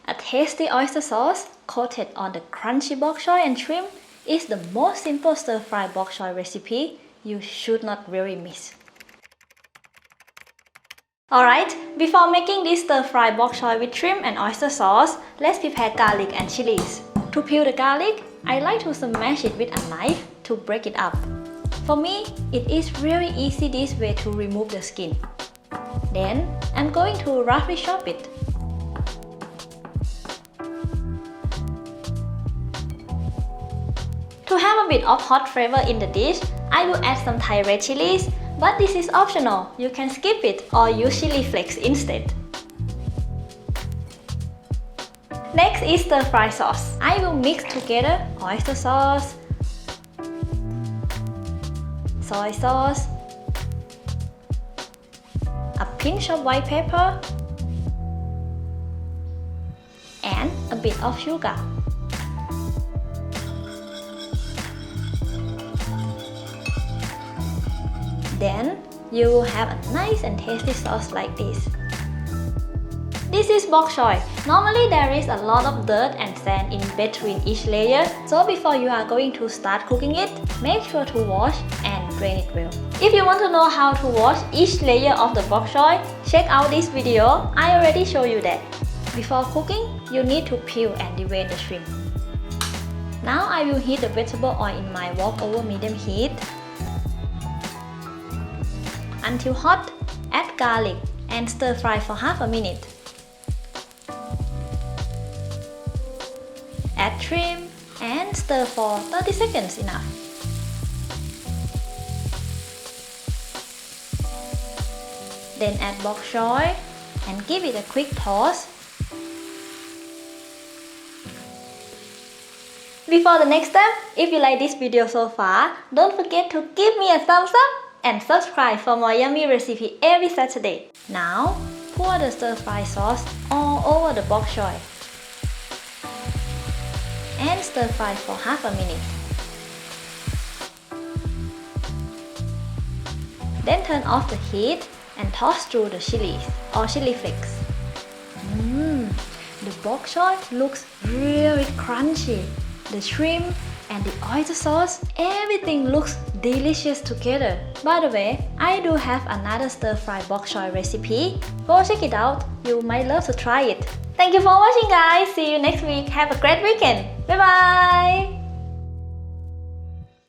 A tasty oyster sauce coated on the crunchy bok choy and shrimp is the most simple stir-fry bok choy recipe you should not really miss. Alright, before making this stir-fry bok choy with shrimp and oyster sauce, let's prepare garlic and chilies. To peel the garlic, I like to smash it with a knife to break it up. For me, it is really easy this way to remove the skin. Then, I'm going to roughly chop it. To have a bit of hot flavor in the dish, I will add some Thai red chilies, but this is optional. You can skip it or use chili flakes instead. Next is stir-fry sauce. I will mix together oyster sauce, soy sauce, a pinch of white pepper, and a bit of sugar. Then, you will have a nice and tasty sauce like this. This is bok choy. Normally there is a lot of dirt and sand in between each layer, so before you are going to start cooking it, make sure to wash and drain it well. If you want to know how to wash each layer of the bok choy, check out this video, I already show you that. Before cooking, you need to peel and devein the shrimp. Now I will heat the vegetable oil in my walk-over medium heat. Until hot, add garlic and stir fry for half a minute. Add shrimp and stir for 30 seconds enough. Then add bok choy and give it a quick toss. Before the next step, if you like this video so far, don't forget to give me a thumbs up and subscribe for more yummy recipe every Saturday. Now, pour the stir-fry sauce all over the bok choy and stir fry for half a minute. Then turn off the heat and toss through the chilies or chili flakes. The bok choy looks really crunchy. The shrimp and the oyster sauce, everything looks delicious together. By the way, I do have another stir-fry bok choy recipe. Go check it out, you might love to try it. Thank you for watching guys, see you next week, have a great weekend, bye bye!